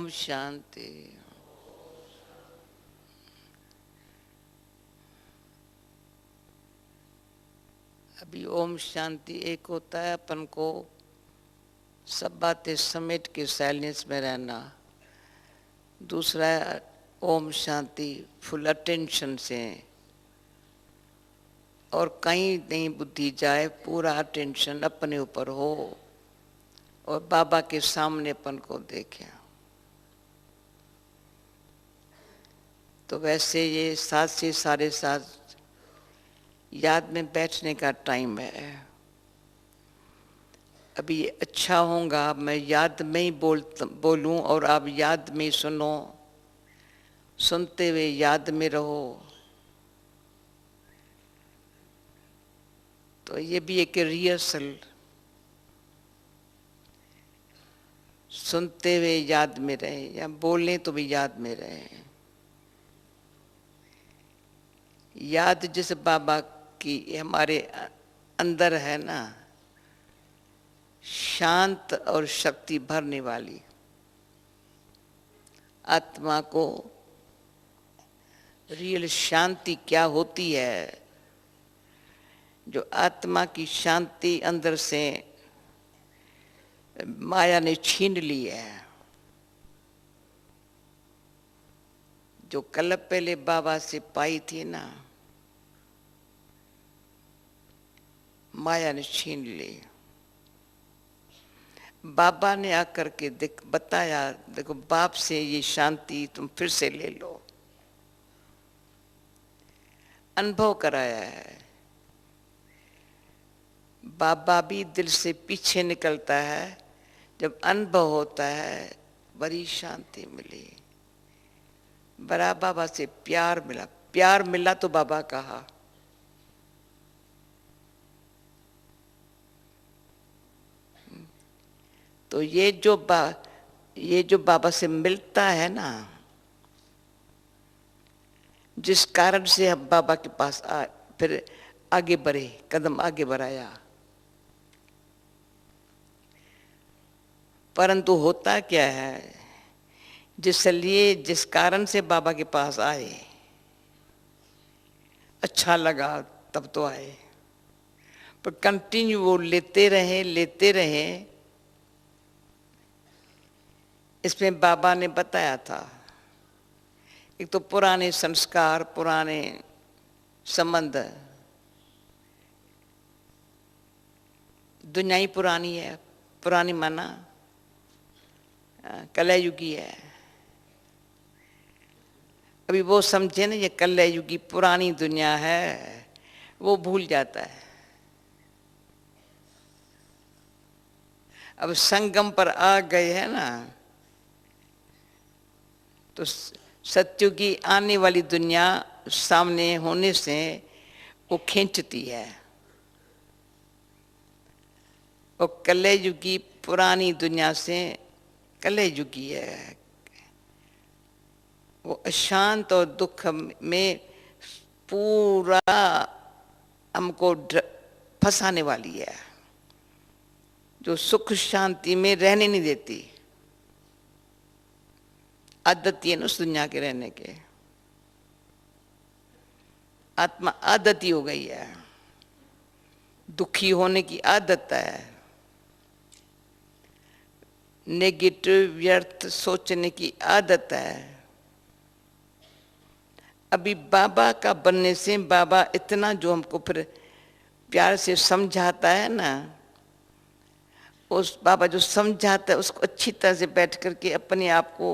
ओम शांति। अभी ओम शांति एक होता है अपन को सब बातें समेट के साइलेंस में रहना, दूसरा है ओम शांति फुल अटेंशन से, और कहीं नहीं बुद्धि जाए, पूरा अटेंशन अपने ऊपर हो और बाबा के सामने अपन को देखे। तो वैसे ये 7 से 7:30 याद में बैठने का टाइम है। अभी ये अच्छा होगा मैं याद में ही बोलूं और आप याद में सुनो, सुनते हुए याद में रहो। तो ये भी एक रिहर्सल, सुनते हुए याद में रहे या बोलें तो भी याद में रहे। याद जिस बाबा की हमारे अंदर है ना, शांत और शक्ति भरने वाली, आत्मा को रियल शांति क्या होती है, जो आत्मा की शांति अंदर से माया ने छीन ली है। जो कल पहले बाबा से पाई थी ना, माया ने छीन ली। बाबा ने आकर के बताया, देखो बाप से ये शांति तुम फिर से ले लो, अनुभव कराया है। बाबा भी दिल से पीछे निकलता है, जब अनुभव होता है बड़ी शांति मिली, बड़ा बाबा से प्यार मिला। प्यार मिला तो बाबा कहा। तो ये जो बाबा से मिलता है ना, जिस कारण से हम बाबा के पास फिर आगे बढ़े, कदम आगे बढ़ाया। परंतु होता क्या है, जिस कारण से बाबा के पास आए, अच्छा लगा तब तो आए, पर कंटिन्यू वो लेते रहे। इसमें बाबा ने बताया था, एक तो पुराने संस्कार, पुराने संबंध, दुनिया ही पुरानी है, पुरानी माना कलयुगी है। अभी वो समझे ना, ये कलयुगी पुरानी दुनिया है, वो भूल जाता है। अब संगम पर आ गए हैं ना, तो सत्युगी आने वाली दुनिया सामने होने से वो खींचती है, और कलयुगी पुरानी दुनिया से कलयुगी है, वो अशांत और दुख में पूरा हमको फंसाने वाली है, जो सुख शांति में रहने नहीं देती। आदत है ना उस दुनिया के रहने के, आत्मा आदती हो गई है, दुखी होने की आदत है, नेगेटिव व्यर्थ सोचने की आदत है। अभी बाबा का बनने से बाबा इतना जो हमको फिर प्यार से समझाता है ना, उस बाबा जो समझाता है उसको अच्छी तरह से बैठ करके अपने आप को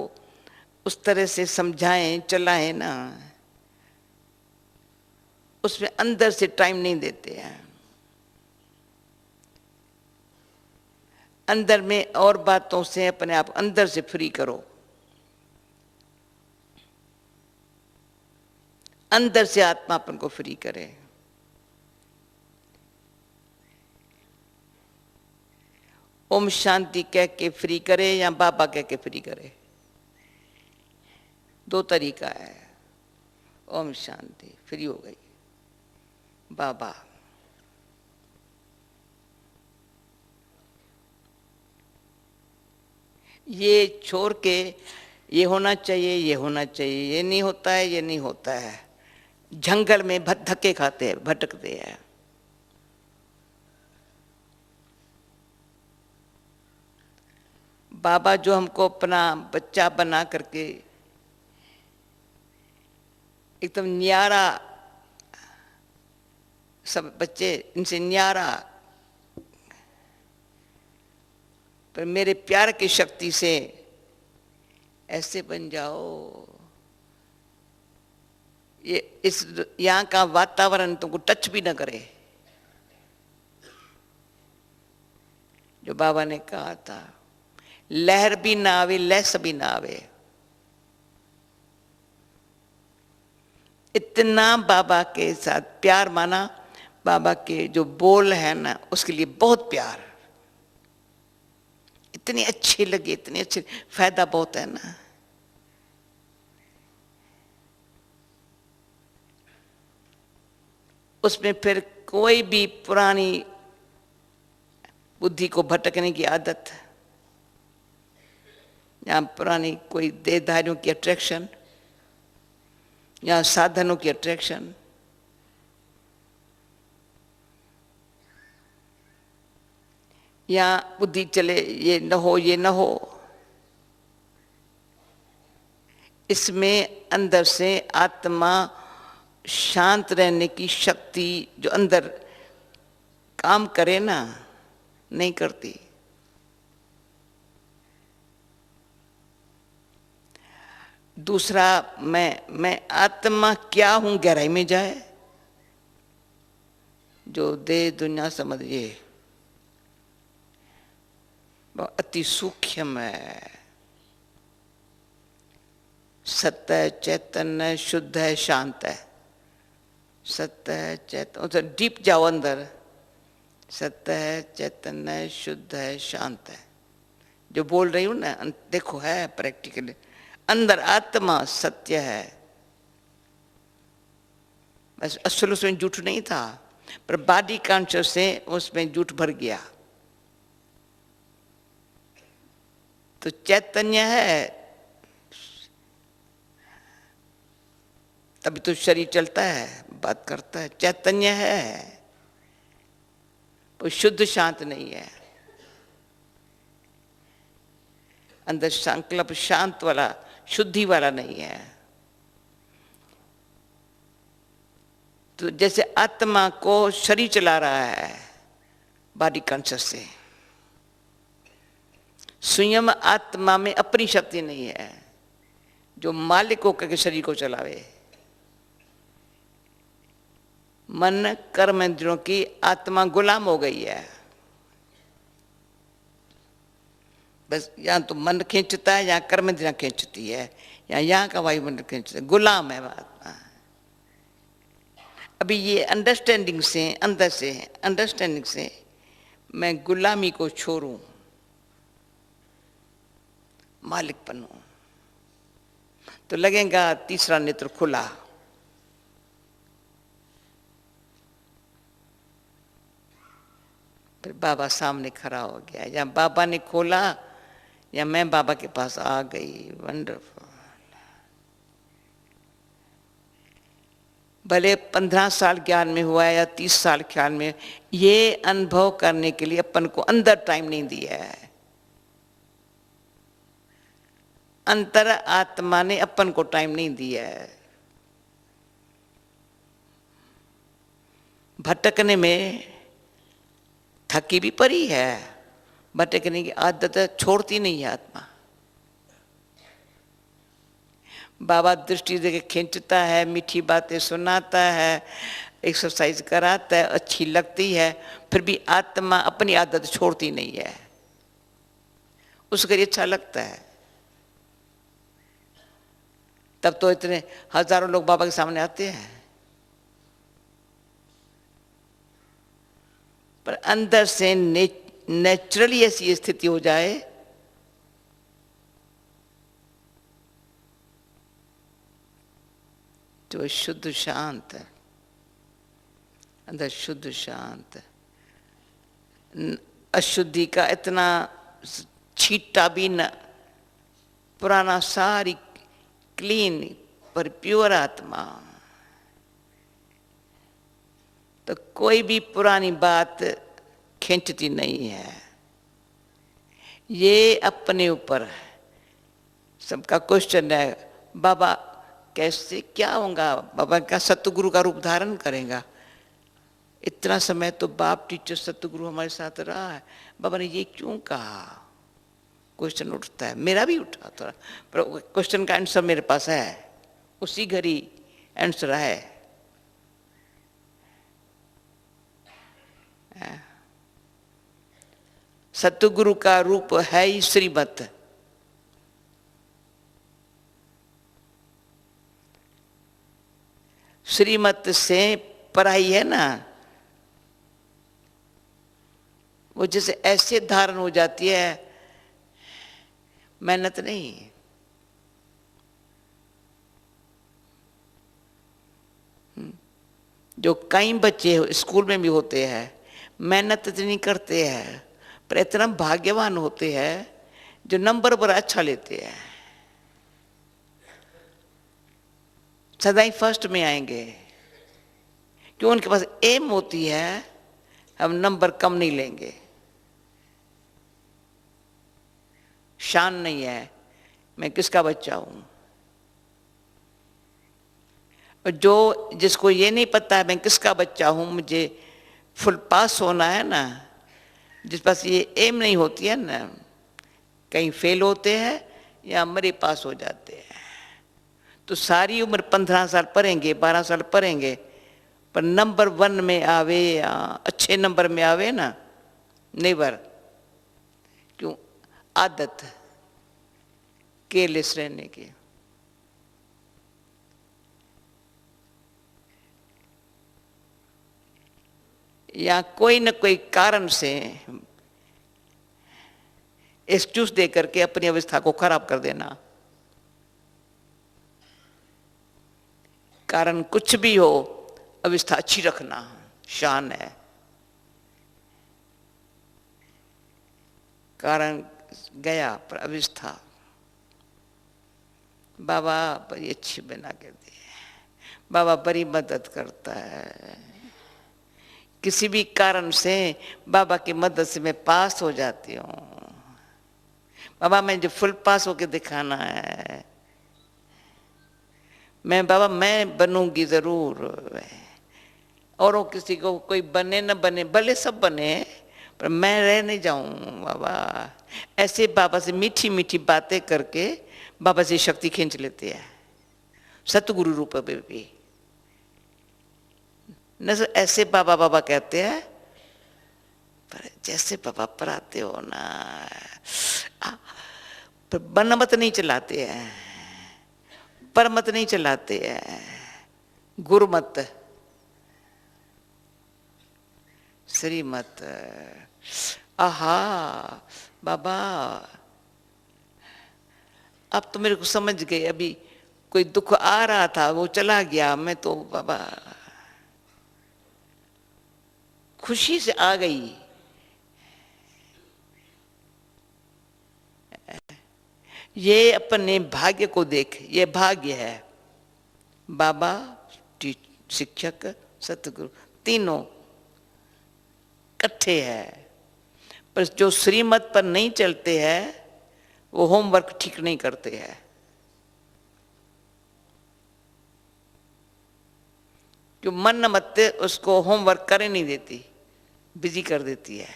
उस तरह से समझाएं, चलाएं ना, उसमें अंदर से टाइम नहीं देते हैं। अंदर में और बातों से अपने आप अंदर से फ्री करो, अंदर से आत्मा अपन को फ्री करे। ओम शांति कह के फ्री करे या बाबा कह के फ्री करे, दो तरीका है। ओम शांति फ्री हो गई, बाबा ये छोड़ के ये होना चाहिए, ये होना चाहिए, ये नहीं होता है, ये नहीं होता है, जंगल में धक्के खाते हैं, भटकते हैं। बाबा जो हमको अपना बच्चा बना करके एकदम न्यारा, सब बच्चे इनसे न्यारा, पर मेरे प्यार की शक्ति से ऐसे बन जाओ, ये इस यहाँ का वातावरण तुमको टच भी न करे। जो बाबा ने कहा था, लहर भी ना आवे, लहस भी ना आवे। इतना बाबा के साथ प्यार माना, बाबा के जो बोल है ना उसके लिए बहुत प्यार, इतनी अच्छी लगी, इतनी अच्छी, फायदा बहुत है ना। उसमें फिर कोई भी पुरानी बुद्धि को भटकने की आदत, या पुरानी कोई देहधारियों की अट्रैक्शन, या साधनों की अट्रैक्शन, या बुद्धि चले ये न हो, ये न हो, इसमें अंदर से आत्मा शांत रहने की शक्ति जो अंदर काम करे ना, नहीं करती। दूसरा, मैं आत्मा क्या हूं, गहराई में जाए, जो देह दुनिया समझिए अति सूक्ष्म है, सत्य है, चैतन्य, शुद्ध है, शांत है। सत्य है, चैतन्य, तो डीप जाओ अंदर, सत्य है, चैतन्य है, शुद्ध है, शांत है। जो बोल रही हूं ना, देखो है प्रैक्टिकली, अंदर आत्मा सत्य है। बस असल उसमें झूठ नहीं था, पर बॉडी कॉन्शियस से उसमें झूठ भर गया। तो चैतन्य है, तभी तो शरीर चलता है, बात करता है। चैतन्य है, वो शुद्ध शांत नहीं है। अंदर संकल्प शांत वाला, शुद्धि वाला नहीं है। तो जैसे आत्मा को शरीर चला रहा है बॉडी कॉन्शियस से, स्वयं आत्मा में अपनी शक्ति नहीं है जो मालिक होकर के शरीर को चलावे। मन कर्म इंद्रियों की आत्मा गुलाम हो गई है। बस यहाँ तो मन खींचता है, यहाँ कर्म इंद्रियां खींचती है, यहाँ का वायुमंडल खींचता है, गुलाम है आत्मा। अभी ये अंडरस्टैंडिंग से, अंदर से अंडरस्टैंडिंग से मैं गुलामी को छोड़ूं, मालिक बनूं, तो लगेगा तीसरा नेत्र खुला। फिर बाबा सामने खड़ा हो गया, या बाबा ने खोला या मैं बाबा के पास आ गई। वंडरफुल। भले 15 साल ज्ञान में हुआ है या 30 साल ख्याल में, ये अनुभव करने के लिए अपन को अंदर टाइम नहीं दिया है। अंतर आत्मा ने अपन को टाइम नहीं दिया है। भटकने में थकी भी पड़ी है, भटकने की आदत छोड़ती नहीं है आत्मा। बाबा दृष्टि देके खींचता है, मीठी बातें सुनाता है, एक्सरसाइज कराता है, अच्छी लगती है, फिर भी आत्मा अपनी आदत छोड़ती नहीं है। उसको अच्छा लगता है। तब तो इतने हजारों लोग बाबा के सामने आते हैं। पर अंदर से नेचुरली ऐसी स्थिति हो जाए जो शुद्ध शांत है, अंदर शुद्ध शांत है, अशुद्धि का इतना छीटा भी न पुराना सारी क्लीन पर प्योर आत्मा। तो कोई भी पुरानी बात खींचती नहीं है। ये अपने ऊपर सबका क्वेश्चन है, बाबा कैसे क्या होगा, बाबा क्या सतगुरु का रूप धारण करेगा। इतना समय तो बाप टीचर सतगुरु हमारे साथ रहा है, बाबा ने ये क्यों कहा, क्वेश्चन उठता है। मेरा भी उठा थोड़ा, पर क्वेश्चन का आंसर मेरे पास है, उसी घड़ी आंसर है। सतगुरु का रूप है ही श्रीमत। श्रीमत से पढ़ाई है ना, वो जैसे ऐसे धारण हो जाती है, मेहनत नहीं। जो कई बच्चे स्कूल में भी होते हैं, मेहनत नहीं करते हैं, पर इतना भाग्यवान होते हैं जो नंबर पर अच्छा लेते हैं, सदाई फर्स्ट में आएंगे, क्यों उनके पास एम होती है, हम नंबर कम नहीं लेंगे। शान नहीं है मैं किसका बच्चा हूं। और जो जिसको ये नहीं पता है मैं किसका बच्चा हूं, मुझे फुल पास होना है ना, जिस पास ये एम नहीं होती है ना, कहीं फेल होते हैं या मरे पास हो जाते हैं। तो सारी उम्र 15 साल पढ़ेंगे, 12 साल पढ़ेंगे, पर नंबर 1 में आवे या अच्छे नंबर में आवे ना, नेवर। क्यों? आदत केयरलेस रहने की। या कोई न कोई कारण से एक्सक्यूज दे करके अपनी अवस्था को खराब कर देना। कारण कुछ भी हो, अवस्था अच्छी रखना शान है। कारण गया पर अवस्था बाबा बड़ी अच्छी बना के दी, बाबा बड़ी मदद करता है। किसी भी कारण से बाबा की मदद से मैं पास हो जाती हूँ। बाबा मैं जो फुल पास होके दिखाना है, मैं बाबा मैं बनूंगी जरूर। और वो किसी को कोई बने न बने, भले सब बने, पर मैं रह नहीं जाऊं बाबा। ऐसे बाबा से मीठी मीठी बातें करके बाबा से शक्ति खींच लेते हैं, सतगुरु रूप में भी। न ऐसे बाबा बाबा कहते हैं, पर जैसे बाबा पढ़ाते हो ना, पर बनमत नहीं चलाते हैं, परमत नहीं चलाते हैं, गुरुमत, श्रीमत। आहा बाबा अब तो मेरे को समझ गए, अभी कोई दुख आ रहा था वो चला गया, मैं तो बाबा खुशी से आ गई। ये अपने भाग्य को देख, ये भाग्य है। बाबा, शिक्षक, सतगुरु तीनों इकट्ठे हैं। पर जो श्रीमत पर नहीं चलते हैं वो होमवर्क ठीक नहीं करते हैं। जो मन मत उसको होमवर्क करे नहीं देती, बिजी कर देती है।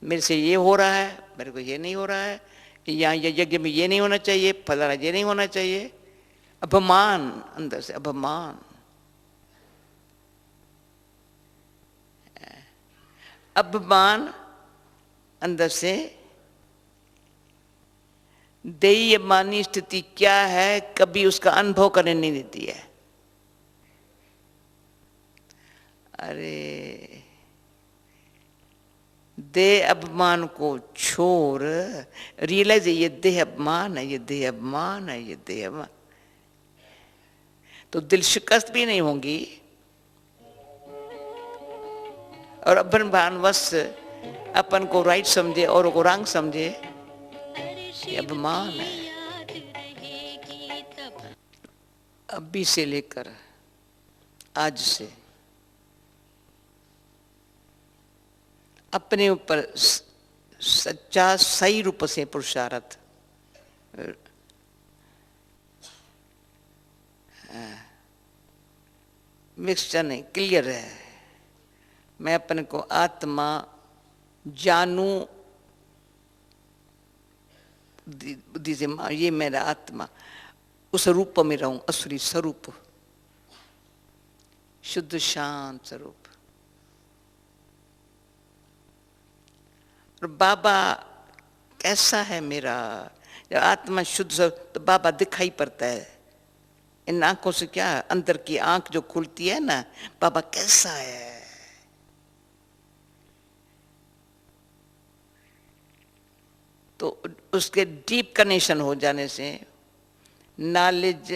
मेरे से ये हो रहा है, मेरे को ये नहीं हो रहा है, यहाँ यज्ञ में ये नहीं होना चाहिए, फलाना ये नहीं होना चाहिए। अभिमान, अंदर से अभिमान। अभिमान अंदर से। देयमानी स्थिति क्या है, कभी उसका अनुभव करने नहीं देती है। अरे देह अभिमान को छोड़, रियलाइज ये देह अभिमान है, ये देह अभिमान है, ये देह अभिमान। तो दिल शिकस्त भी नहीं होंगी। और अभिमानवश अपन को राइट समझे और को रंग समझे, ये अभिमान है। अभी से लेकर आज से अपने ऊपर सच्चा सही रूप से पुरुषार्थ मिक्सचर नहीं, क्लियर है। मैं अपने को आत्मा जानू, बुद्धि से ये मेरा आत्मा, उस रूप में रहूं, असुरी स्वरूप, शुद्ध शांत स्वरूप। और बाबा कैसा है मेरा, जब आत्मा शुद्ध तो बाबा दिखाई पड़ता है। इन आंखों से क्या, अंदर की आंख जो खुलती है ना, बाबा कैसा है। तो उसके डीप कनेक्शन हो जाने से नॉलेज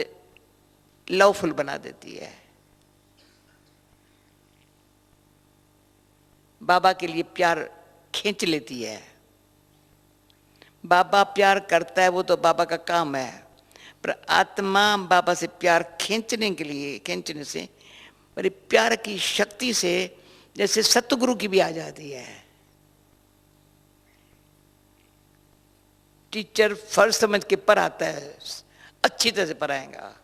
लवफुल बना देती है। बाबा के लिए प्यार खींच लेती है। बाबा प्यार करता है, वो तो बाबा का काम है, पर आत्मा बाबा से प्यार खींचने के लिए, खींचने से बड़ी प्यार की शक्ति से जैसे सतगुरु की भी आ जाती है। टीचर फर्ज समझ के पढ़ाता है, अच्छी तरह से पढ़ाएगा।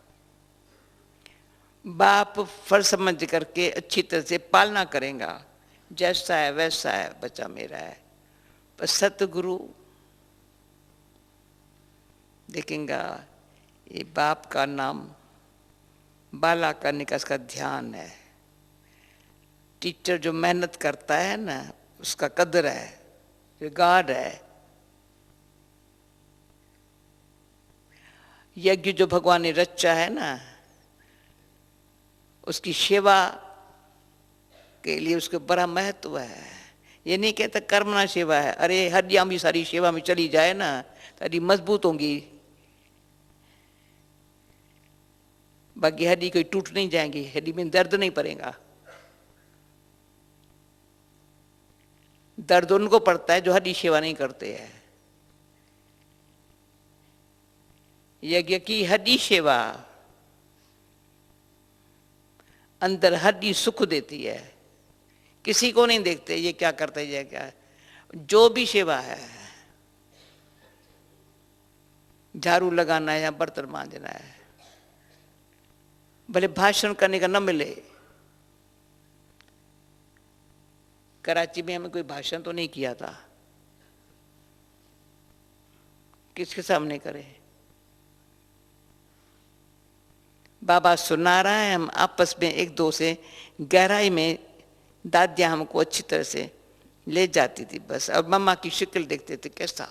बाप फर्ज समझ करके अच्छी तरह से पालना करेगा, जैसा है वैसा है, बच्चा मेरा है। पर सतगुरु देखेगा ये बाप का नाम बाला करने का इसका ध्यान है। टीचर जो मेहनत करता है ना, उसका कदर है, रिगार्ड है। यज्ञ जो भगवान ने रचा है ना, उसकी सेवा के लिए उसके बड़ा महत्व है। ये नहीं कहता कर्मणा सेवा है, अरे हड्डियां भी सारी सेवा में चली जाए ना तो हड्डी मजबूत होंगी, बाकी हड्डी कोई टूट नहीं जाएंगी, हड्डी में दर्द नहीं पड़ेगा। दर्द उनको पड़ता है जो हड्डी सेवा नहीं करते हैं। यज्ञ की हड्डी सेवा अंदर हड्डी सुख देती है। किसी को नहीं देखते ये क्या करता है, ये क्या है। जो भी सेवा है, झाड़ू लगाना है या बर्तन मांजना है, भले भाषण करने का न मिले। कराची में हमें कोई भाषण तो नहीं किया था, किसके सामने करे। बाबा सुना रहा है, हम आपस में एक दो से गहराई में, दादियाँ हमको अच्छी तरह से ले जाती थी बस, और मम्मा की शक्ल देखते थे कैसा।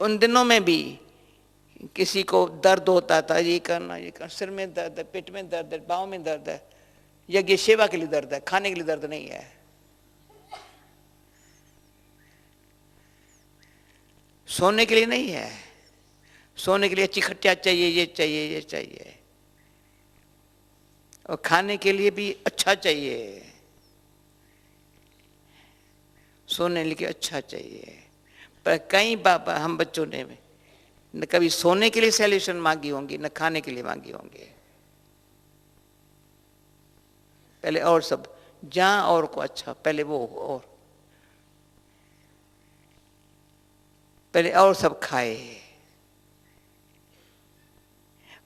उन दिनों में भी किसी को दर्द होता था, ये करना ये करना, सिर में दर्द है, पेट में दर्द है, पाँव में दर्द है, यज्ञ सेवा के लिए दर्द है, खाने के लिए दर्द नहीं है। सोने के लिए नहीं है, सोने के लिए अच्छी खटिया चाहिए, ये चाहिए ये चाहिए, और खाने के लिए भी अच्छा चाहिए, सोने के लिए अच्छा चाहिए। पर कई बाबा हम बच्चों ने न कभी सोने के लिए सैल्यूशन मांगी होंगी, न खाने के लिए मांगी होंगी। पहले और सब जहां और को अच्छा, पहले वो और, पहले और सब खाए।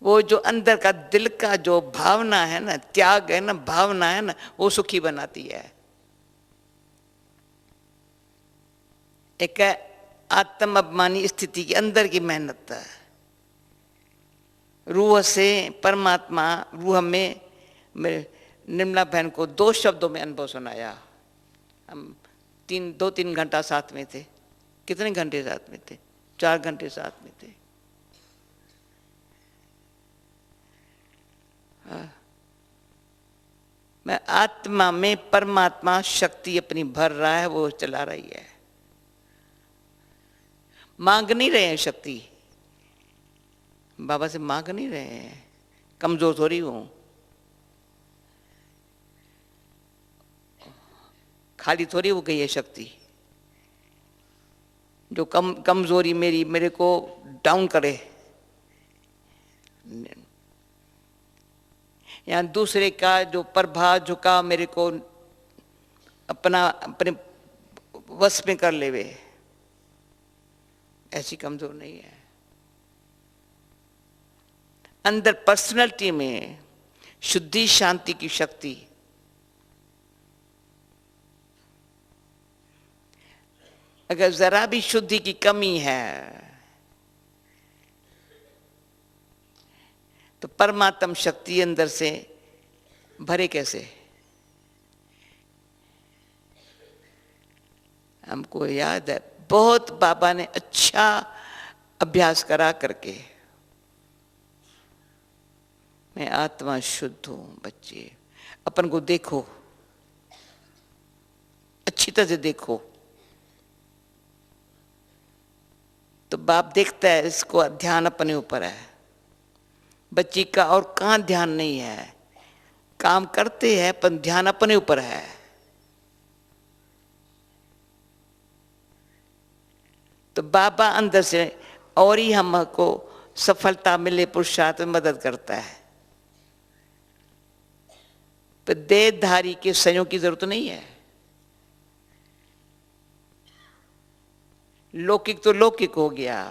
वो जो अंदर का दिल का जो भावना है ना, त्याग है ना, भावना है ना, वो सुखी बनाती है। एक आत्म अभिमानी स्थिति के अंदर की मेहनत है। रूह से परमात्मा, रूह में मेरे निर्मला बहन को 2 शब्दों में अनुभव सुनाया। हम 2-3 घंटा साथ में थे। कितने घंटे साथ में थे? 4 घंटे साथ में थे। मैं आत्मा में परमात्मा शक्ति अपनी भर रहा है, वो चला रही है। मांग नहीं रहे हैं शक्ति, बाबा से मांग नहीं रहे हैं, कमजोर थोड़ी हूं, खाली थोड़ी हो गई है शक्ति। जो कमजोरी मेरे को डाउन करे, या दूसरे का जो प्रभाव झुका मेरे को अपने वश में कर लेवे, ऐसी कमजोर नहीं है। अंदर पर्सनैलिटी में शुद्धि शांति की शक्ति, अगर जरा भी शुद्धि की कमी है तो परमात्म शक्ति अंदर से भरे कैसे? हमको याद है बहुत बाबा ने अच्छा अभ्यास करा करके, मैं आत्मा शुद्ध हूं। बच्चे अपन को देखो, अच्छी तरह से देखो, तो बाप देखता है इसको ध्यान अपने ऊपर है। बच्ची का और कहाँ ध्यान नहीं है, काम करते हैं पर ध्यान अपने ऊपर है। तो बाबा अंदर से और ही हमको सफलता मिले पुरुषार्थ में मदद करता है। पर देहधारी के संयोग की जरूरत नहीं है। लौकिक तो लौकिक हो गया,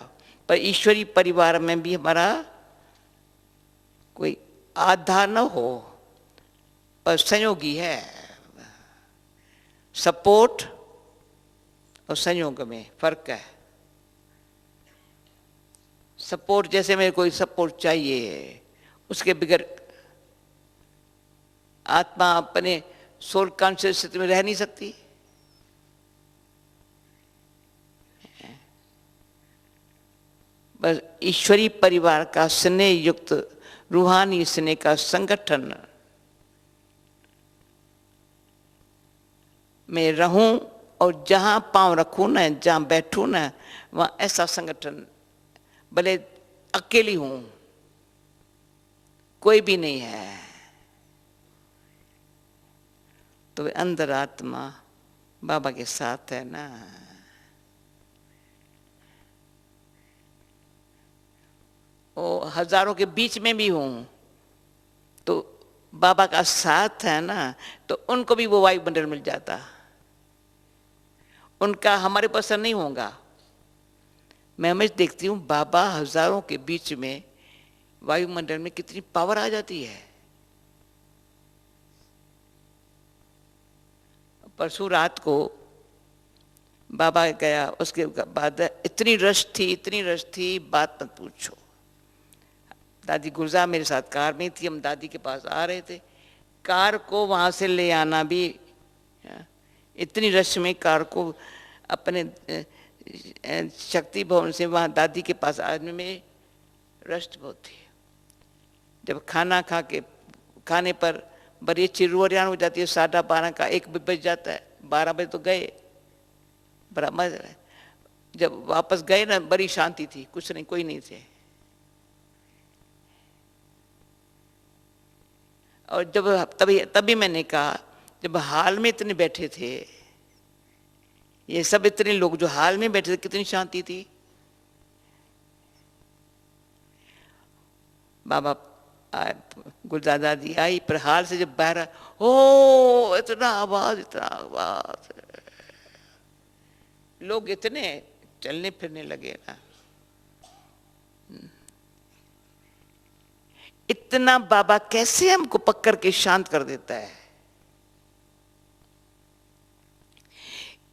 पर ईश्वरी परिवार में भी हमारा कोई आधार न हो, पर संयोगी है। सपोर्ट और संयोग में फर्क है। सपोर्ट जैसे मेरे कोई सपोर्ट चाहिए, उसके बगैर आत्मा अपने सोल कॉन्शियस में रह नहीं सकती। बस ईश्वरी परिवार का स्नेह युक्त रूहानी स्नेह का संगठन में रहूं, और जहां पांव रखूं ना, जहां बैठूं ना, वहां ऐसा संगठन, भले अकेली हूं, कोई भी नहीं है, तो वे अंदर आत्मा बाबा के साथ है ना। ओ हजारों के बीच में भी हूं तो बाबा का साथ है ना, तो उनको भी वो वायुमंडल मिल जाता। उनका हमारे पर असर नहीं होगा। मैं हमेशा देखती हूँ बाबा हजारों के बीच में वायुमंडल में कितनी पावर आ जाती है। परसों रात को बाबा गया, उसके बाद इतनी रश थी बात मत पूछो। दादी गुलजार मेरे साथ कार में थी, हम दादी के पास आ रहे थे। कार को वहां से ले आना भी, इतनी रश में कार को अपने शक्ति भवन से वहां दादी के पास आने में रश बहुत थी। जब खाने पर बड़ी चिरुआन हो जाती है, 12:30 का 1 बज जाता है, 12 बजे तो गए, बड़ा मजा है। जब वापस गए ना, बड़ी शांति थी, कुछ नहीं, कोई नहीं थे। और जब तभी मैंने कहा, जब हाल में इतने बैठे थे, ये सब इतने लोग जो हाल में बैठे थे, कितनी शांति थी। बाबा गुलजार दादी आई, पर हाल से जब बाहर, ओ इतना आवाज, लोग इतने चलने फिरने लगे ना। इतना बाबा कैसे हमको पकड़ के शांत कर देता है।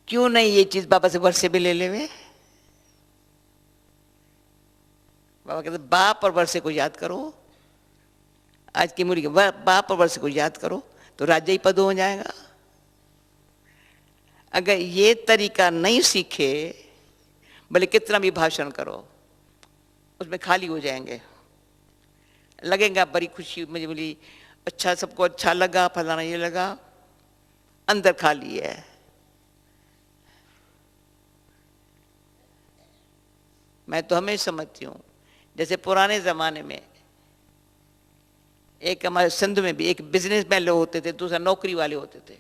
क्यों नहीं ये चीज बाबा से वर्षे भी ले लेवे। बाबा कहते बाप और वर्षे को याद करो। आज की मुरी बाप और वर्षे को याद करो तो राज्य ही पद हो जाएगा। अगर ये तरीका नहीं सीखे, भले कितना भी भाषण करो, उसमें खाली हो जाएंगे। लगेगा बड़ी खुशी मुझे मिली, अच्छा सबको अच्छा लगा, फलाना ये लगा, अंदर खाली है। मैं तो हमेशा समझती हूँ, जैसे पुराने जमाने में एक हमारे सिंध में भी एक बिजनेसमैन लोग होते थे, दूसरा नौकरी वाले होते थे।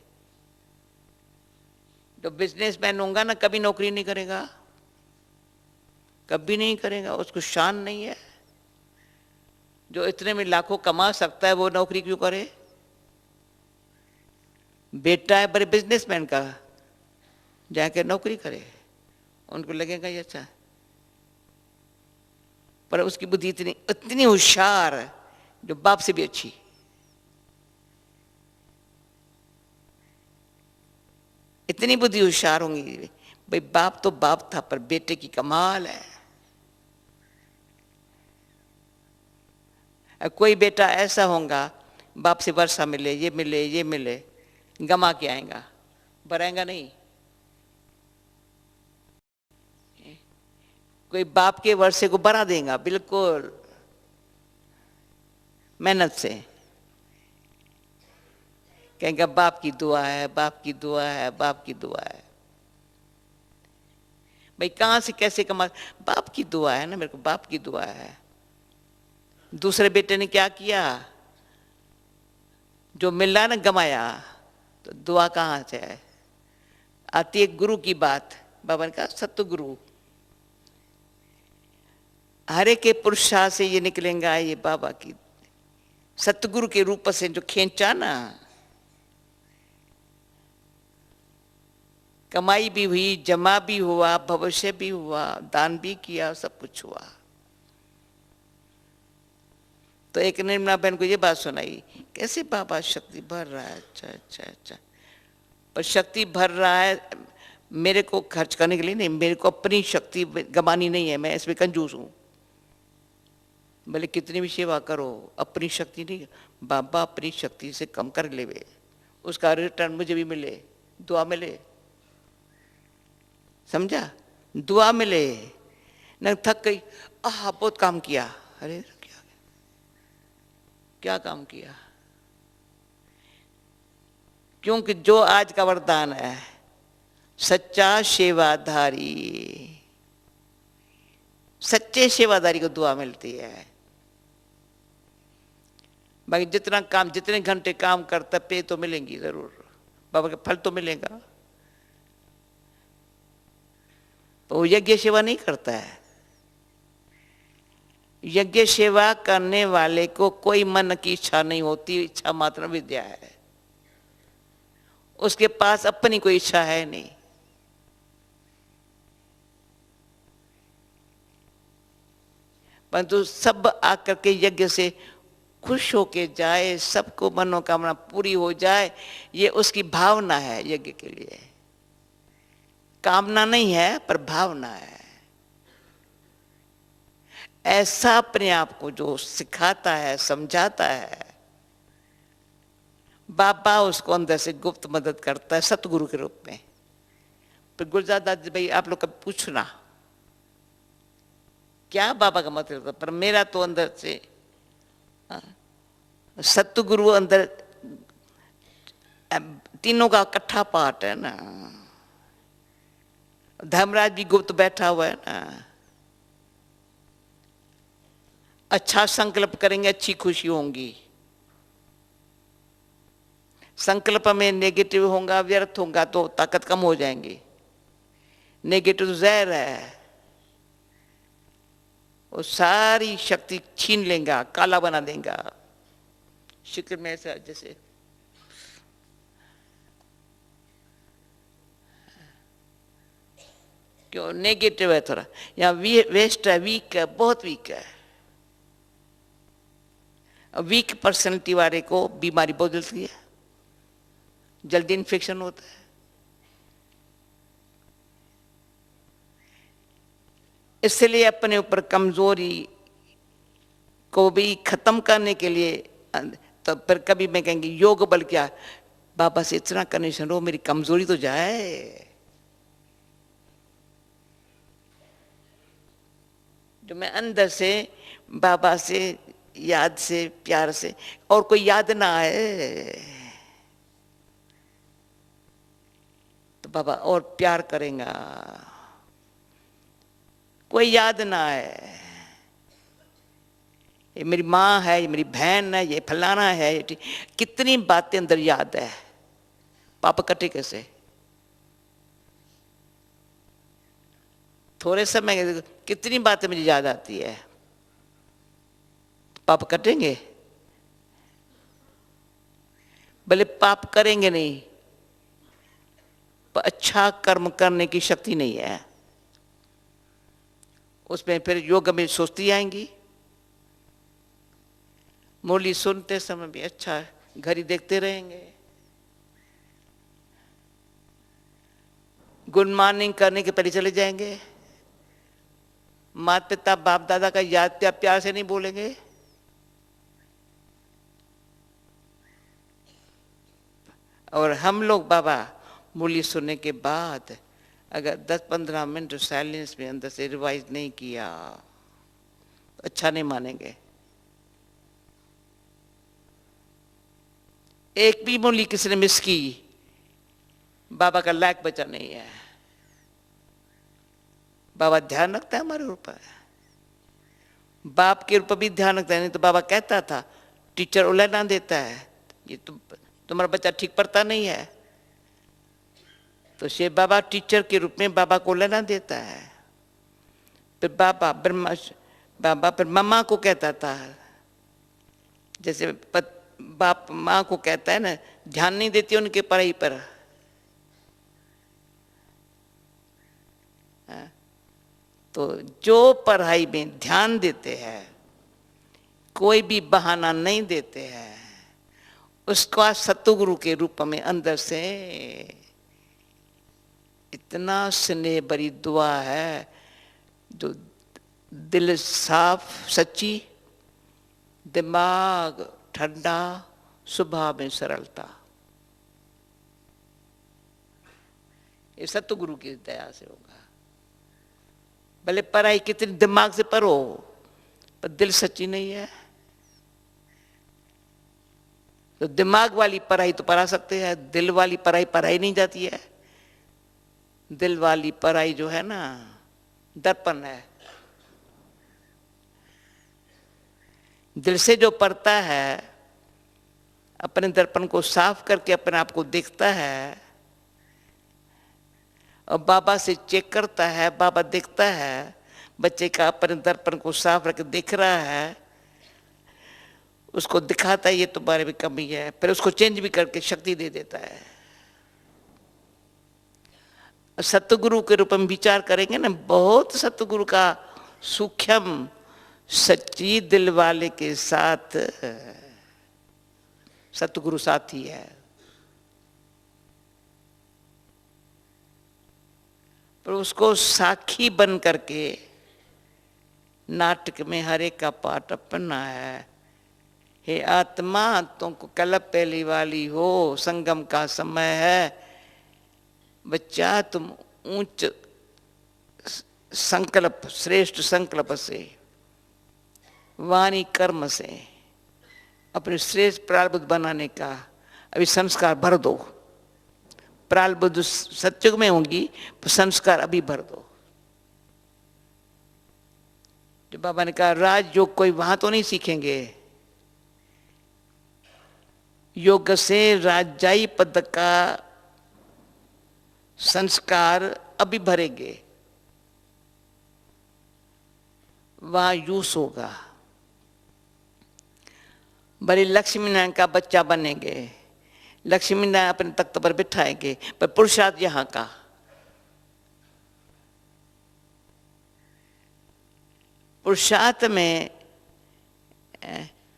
तो बिजनेसमैन होगा ना, कभी नौकरी नहीं करेगा, कभी नहीं करेगा, उसको शान नहीं है। जो इतने में लाखों कमा सकता है वो नौकरी क्यों करे? बेटा है बड़े बिजनेसमैन का, जाके नौकरी करे, उनको लगेगा ये अच्छा, पर उसकी बुद्धि इतनी इतनी होशियार जो बाप से भी अच्छी। इतनी बुद्धि होशियार होंगी भाई, बाप तो बाप था पर बेटे की कमाल है। कोई बेटा ऐसा होगा बाप से वर्षा मिले, ये मिले, ये मिले, गमा के आएगा, भराएगा नहीं। कोई बाप के वर्षे को भरा देगा बिल्कुल मेहनत से, कहेगा बाप की दुआ है, बाप की दुआ है, बाप की दुआ है। भाई कहां से कैसे कमा? बाप की दुआ है ना, मेरे को बाप की दुआ है। दूसरे बेटे ने क्या किया? जो मिला ना गमाया, तो दुआ कहां से है? आती है गुरु की बात। बाबा ने कहा सतगुरु, हरे के पुरुषार्थ से ये निकलेगा, ये बाबा की सतगुरु के रूप से जो खींचा ना, कमाई भी हुई, जमा भी हुआ, भविष्य भी हुआ, दान भी किया, सब कुछ हुआ। तो एक निर्मला बहन को ये बात सुनाई, कैसे बाबा शक्ति भर रहा है? अच्छा अच्छा अच्छा, पर शक्ति भर रहा है मेरे को खर्च करने के लिए नहीं, मेरे को अपनी शक्ति गमानी नहीं है, मैं इसमें कंजूस हूं। भले कितनी भी सेवा करो, अपनी शक्ति नहीं। बाबा अपनी शक्ति से कम कर ले, वे उसका रिटर्न मुझे भी मिले, दुआ मिले, समझा? दुआ मिले न, थक गई, आह बहुत काम किया, अरे क्या क्या काम किया? क्योंकि जो आज का वरदान है, सच्चा सेवाधारी, सच्चे सेवादारी को दुआ मिलती है। बाकी जितना काम, जितने घंटे काम करता पे तो मिलेंगी जरूर, बाबा का फल तो मिलेगा। तो वो यज्ञ सेवा नहीं करता है। यज्ञ सेवा करने वाले को कोई मन की इच्छा नहीं होती, इच्छा मात्र विद्या है। उसके पास अपनी कोई इच्छा है नहीं। परंतु सब आकर के यज्ञ से खुश होके जाए, सबको मनोकामना पूरी हो जाए, ये उसकी भावना है यज्ञ के लिए। कामना नहीं है पर भावना है। ऐसा अपने आप को जो सिखाता है, समझाता है, बाबा उसको अंदर से गुप्त मदद करता है सतगुरु के रूप में। पर गुलजार दादी भाई आप लोग कभी पूछना क्या बाबा का मतलब, पर मेरा तो अंदर से सतगुरु अंदर तीनों का इकट्ठा पाठ है ना। धर्मराज भी गुप्त बैठा हुआ है ना। अच्छा संकल्प करेंगे, अच्छी खुशी होंगी। संकल्प में नेगेटिव होगा, व्यर्थ होगा तो ताकत कम हो जाएंगी। नेगेटिव जहर है, वो सारी शक्ति छीन लेगा, काला बना देगा। शुक्र में ऐसा जैसे क्यों नेगेटिव है थोड़ा, यहाँ वेस्ट है, वीक है, बहुत वीक है। वीक पर्सनैलिटी वाले को बीमारी बहुत जल्दी है, जल्दी इन्फेक्शन होता है। इसलिए अपने ऊपर कमजोरी को भी खत्म करने के लिए, तो फिर कभी मैं कहेंगी योग बल क्या, बाबा से इतना कनेक्शन हो मेरी कमजोरी तो जाए। जो मैं अंदर से बाबा से याद से प्यार से, और कोई याद ना आए तो बाबा और प्यार करेगा। कोई याद ना आए, ये मेरी माँ है, ये मेरी बहन है, ये फलाना है, ये कितनी बातें अंदर याद है, पाप कटे कैसे? थोड़े समय कितनी बातें मुझे याद आती है। पाप कटेंगे, भले पाप करेंगे नहीं, पर अच्छा कर्म करने की शक्ति नहीं है उसमें। फिर योग में सोचती आएंगी, मुरली सुनते समय भी अच्छा घड़ी देखते रहेंगे, गुड मॉर्निंग करने के पहले चले जाएंगे, माता पिता बाप दादा का याद प्यार से नहीं बोलेंगे, और हम लोग बाबा मुरली सुनने के बाद अगर 10-15 मिनट साइलेंस में अंदर से रिवाइज नहीं किया तो अच्छा नहीं मानेंगे। एक भी मुरली किसी ने मिस की, बाबा का लायक बचा नहीं है। बाबा ध्यान रखता है हमारे ऊपर, बाप के ऊपर भी ध्यान रखता है। नहीं तो बाबा कहता था टीचर उलझना देता है, ये तुम्हारा बच्चा ठीक पढ़ता नहीं है, तो शेर बाबा टीचर के रूप में बाबा को उलझना देता है। फिर बाबा फिर मम्मा को कहता था, जैसे बाप माँ को कहता है ना, ध्यान नहीं देती उनके पढ़ाई पर। तो जो पढ़ाई में ध्यान देते हैं, कोई भी बहाना नहीं देते हैं, उसका सतगुरु के रूप में अंदर से इतना स्नेह भरी दुआ है, जो दिल साफ सच्ची, दिमाग ठंडा, स्वभाव में सरलता, ये सतगुरु की दया से होगा। भले पढ़ाई कितनी दिमाग से पढ़ो, पर दिल सच्ची नहीं है तो दिमाग वाली पढ़ाई तो पढ़ा सकते हैं, दिल वाली पढ़ाई पढ़ाई नहीं जाती है। दिल वाली पढ़ाई जो है ना, दर्पण है। दिल से जो पढ़ता है, अपने दर्पण को साफ करके अपने आप को देखता है और बाबा से चेक करता है, बाबा देखता है बच्चे का अपने दर्पण को साफ रख देख रहा है, उसको दिखाता है ये तुम्हारे में कमी है, फिर उसको चेंज भी करके शक्ति दे देता है। सतगुरु के रूप में विचार करेंगे ना, बहुत सतगुरु का सूक्ष्म सच्ची दिल वाले के साथ सतगुरु साथी है। पर उसको साखी बन करके नाटक में हर एक का पाठ अपना है। हे आत्मा, तुमको कलप पहली वाली हो, संगम का समय है। बच्चा तुम ऊंच संकल्प, श्रेष्ठ संकल्प से, वाणी कर्म से अपने श्रेष्ठ प्रारब्ध बनाने का अभी संस्कार भर दो। प्रारब्ध सत्युग में होंगी, तो संस्कार अभी भर दो। जो बाबा ने कहा राजयोग कोई वहां तो नहीं सीखेंगे, योग से राजाई पद का संस्कार अभी भरेंगे, वहां यूज होगा। बड़े लक्ष्मी नारायण का बच्चा बनेंगे, लक्ष्मी नारायण अपने तख्त पर बिठाएंगे, पर पुरुषार्थ यहां का। पुरुषार्थ में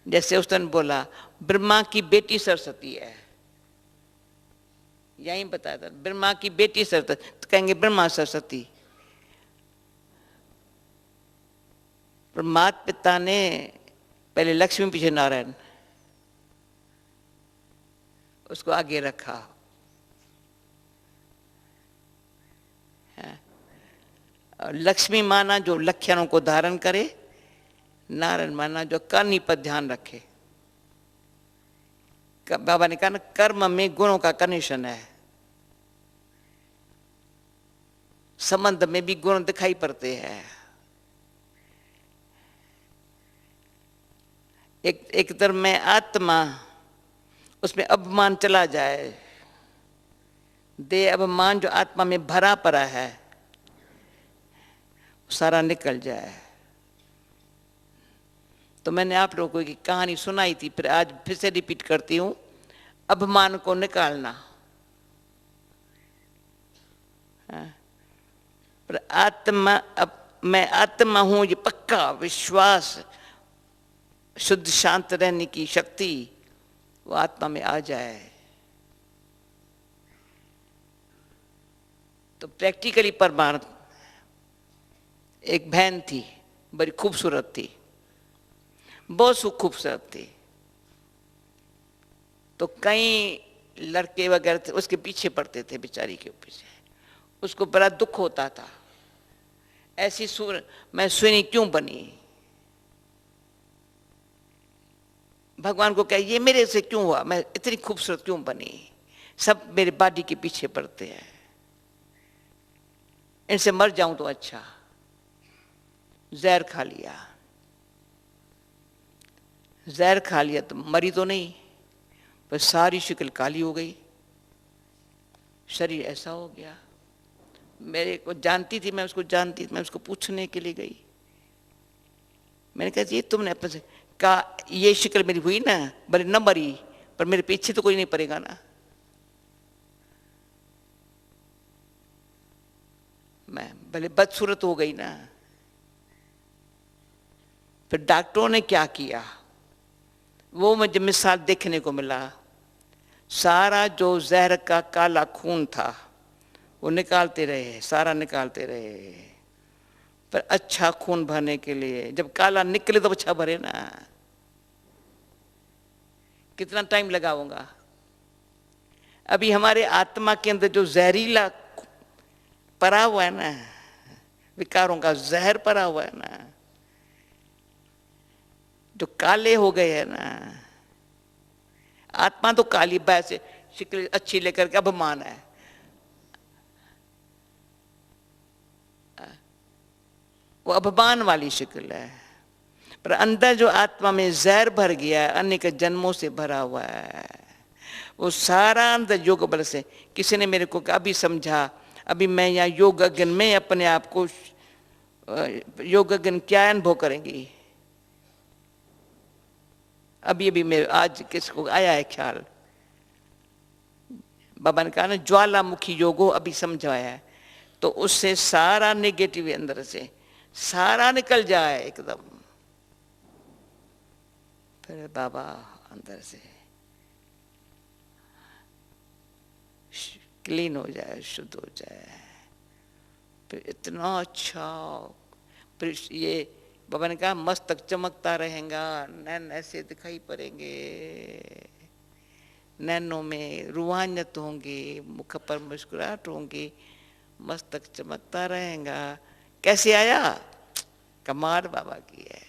जैसे उसने बोला ब्रह्मा की बेटी सरस्वती है, यही बताया था, ब्रह्मा की बेटी सरस्वती, तो कहेंगे ब्रह्मा सरस्वती। पर माता पिता ने पहले लक्ष्मी पीछे नारायण, उसको आगे रखा है। और लक्ष्मी माना जो लक्षणों को धारण करे, नारायण माना जो करनी पर ध्यान रखे। बाबा ने कहा ना, कर्म में गुणों का कनेक्शन है, संबंध में भी गुण दिखाई पड़ते हैं। एक तरफ में आत्मा, उसमें अभिमान चला जाए, दे अभिमान जो आत्मा में भरा पड़ा है, सारा निकल जाए। तो मैंने आप लोगों की कहानी सुनाई थी, फिर आज फिर से रिपीट करती हूँ। अभिमान को निकालना। पर आत्मा, अब मैं आत्मा हूं, ये पक्का विश्वास, शुद्ध शांत रहने की शक्ति वो आत्मा में आ जाए तो प्रैक्टिकली परमार्थ। एक बहन थी, बड़ी खूबसूरत थी, बहुत खूबसूरत थी। तो कई लड़के वगैरह थे उसके पीछे पड़ते थे, बेचारी के पीछे। उसको बड़ा दुख होता था, ऐसी मैं सुनी क्यों बनी, भगवान को कहा ये मेरे से क्यों हुआ, मैं इतनी खूबसूरत क्यों बनी, सब मेरे बॉडी के पीछे पड़ते हैं, इनसे मर जाऊं तो अच्छा। जहर खा लिया, जहर खा लिया तो मरी तो नहीं, पर सारी शक्ल काली हो गई, शरीर ऐसा हो गया। मेरे को जानती थी, मैं उसको जानती थी, मैं उसको पूछने के लिए गई। मैंने कहा ये तुमने अपने से कहा, ये शक्ल मेरी हुई ना, बड़ी न मरी, पर मेरे पीछे तो कोई नहीं पड़ेगा ना। मैं भले बदसूरत हो गई ना। फिर डॉक्टरों ने क्या किया, वो मुझे मिसाल देखने को मिला। सारा जो जहर का काला खून था वो निकालते रहे, सारा निकालते रहे, पर अच्छा खून भरने के लिए जब काला निकले तो अच्छा भरे ना। कितना टाइम लगाऊंगा। अभी हमारे आत्मा के अंदर जो जहरीला पड़ा हुआ है ना, विकारों का जहर पड़ा हुआ है ना, जो काले हो गए हैं ना, आत्मा तो काली वैसे शक्ल अच्छी लेकर के अभिमान है, वो अभिमान वाली शक्ल है। पर अंदर जो आत्मा में जहर भर गया है, अनेक जन्मों से भरा हुआ है, वो सारा अंदर योग बल से। किसी ने मेरे को अभी समझा, अभी मैं यहाँ योग अग्नि में अपने आप को, योग अग्नि क्या अनुभव करेंगी। अभी अभी मेरे आज किसको आया है ख्याल, बाबा ने कहा ना ज्वालामुखी योगो, अभी समझाया है, तो उससे सारा नेगेटिव अंदर से सारा निकल जाए एकदम। फिर बाबा अंदर से क्लीन हो जाए, शुद्ध हो जाए, फिर इतना अच्छा। फिर ये बाबा ने कहा मस्तक चमकता रहेगा, नैन ऐसे दिखाई पड़ेंगे, नैनों में रूहानियत होंगी, मुख पर मुस्कुराहट होंगी, मस्तक चमकता रहेगा। कैसे आया, कमाल बाबा की है।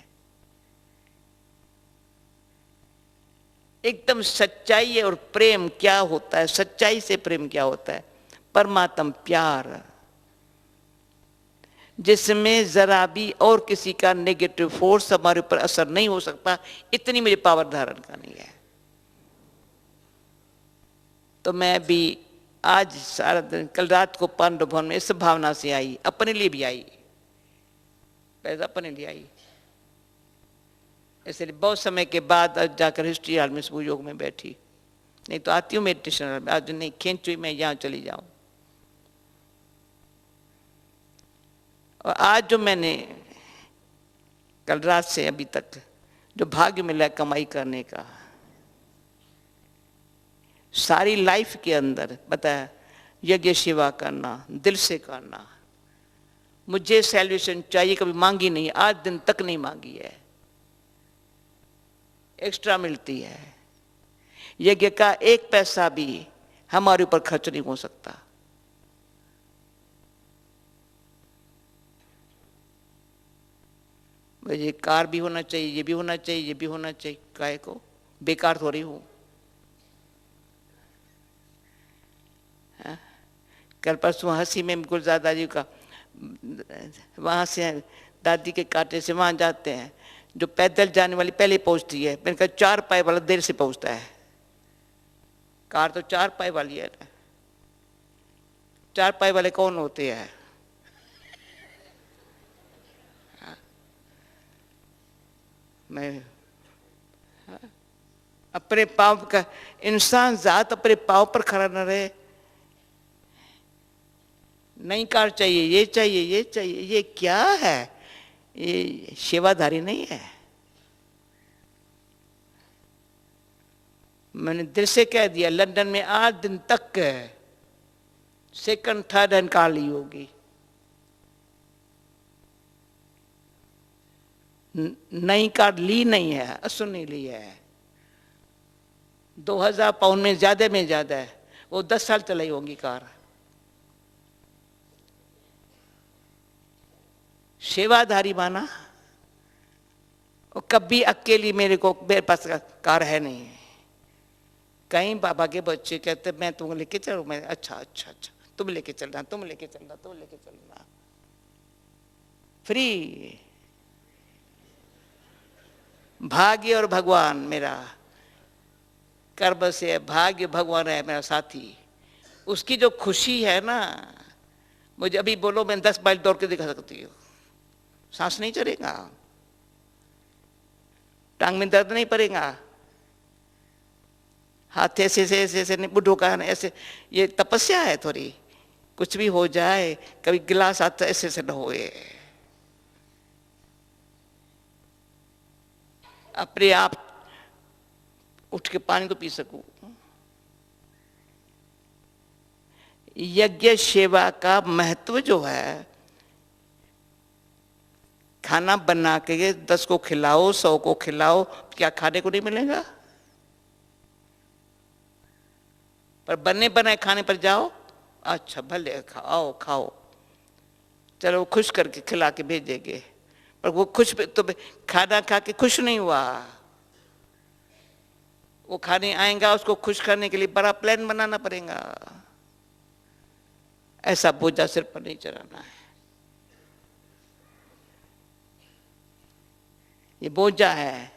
एकदम सच्चाई और प्रेम क्या होता है, सच्चाई से प्रेम क्या होता है, परमात्म प्यार, जिसमें जरा भी और किसी का नेगेटिव फोर्स हमारे ऊपर असर नहीं हो सकता, इतनी मेरी पावर धारण करनी है। तो मैं भी आज सारा दिन, कल रात को पांडव भवन में इस भावना से आई, अपने लिए भी आई, पैसा अपने लिए आई, इसलिए बहुत समय के बाद आज जाकर हिस्ट्री हॉल में सुबह योग में बैठी। नहीं तो आती हूँ मेडिटेशन हॉल में, आज नहीं खींच हुई मैं यहाँ चली जाऊं। और आज जो मैंने कल रात से अभी तक जो भाग्य मिला कमाई करने का, सारी लाइफ के अंदर बताया, यज्ञ सेवा करना, दिल से करना, मुझे सैल्वेशन चाहिए, कभी मांगी नहीं, आज दिन तक नहीं मांगी है, एक्स्ट्रा मिलती है। यज्ञ का एक पैसा भी हमारे ऊपर खर्च नहीं हो सकता। ये कार भी होना चाहिए, ये भी होना चाहिए, ये भी होना चाहिए, काहे को, बेकार थोड़ी हूं। कल परसों हंसी में गुलजार जी का, वहां से दादी के कांटे से वहां जाते हैं, जो पैदल जाने वाली पहले पहुंचती है, मैंने कहा 4 पाए वाला देर से पहुंचता है, कार तो 4 पाए वाली है ना। 4 पाए वाले कौन होते हैं, मैं अपने पाँव का, इंसान जात अपने पाँव पर खड़ा न रहे। नई कार चाहिए, ये चाहिए, ये चाहिए, ये क्या है? ये सेवाधारी नहीं है। मैंने दिल से कह दिया, लंदन में 8 दिन तक सेकंड थर्ड हैंड कार ली होगी, नई कार ली नहीं है, असु नहीं ली है। 2000 पाउंड में ज्यादा है, वो 10 साल चलाई होगी कार। सेवाधारी माना, और कभी अकेली मेरे पास कार है नहीं। कहीं बाबा के बच्चे कहते मैं तुम लेके चलूं, मैं अच्छा अच्छा अच्छा, तुम लेके चलना, तुम लेके चलना, तुम लेके चलना, फ्री। भाग्य और भगवान मेरा कर्म से है, भाग्य भगवान है मेरा साथी। उसकी जो खुशी है ना, मुझे अभी बोलो मैं 10 माइल दौड़ के दिखा सकती हूँ, सांस नहीं चलेगा, टांग में दर्द नहीं पड़ेगा, हाथ ऐसे ऐसे ऐसे ऐसे नहीं, बुढ़ो का ऐसे, ये तपस्या है थोड़ी। कुछ भी हो जाए, कभी गिलास हाथ ऐसे ऐसे न होए, अपने आप उठ के पानी तो पी सकूं। यज्ञ सेवा का महत्व जो है, खाना बना के 10 को खिलाओ, 100 को खिलाओ, क्या खाने को नहीं मिलेगा? पर बने बनाए खाने पर जाओ, अच्छा भले खाओ खाओ, चलो खुश करके खिला के भेजेंगे, पर वो खुश तो खाना खा के खुश नहीं हुआ। वो खाने आएगा, उसको खुश करने के लिए बड़ा प्लान बनाना पड़ेगा। ऐसा बोझा सिर पर नहीं चढ़ाना है। ये बोझा है।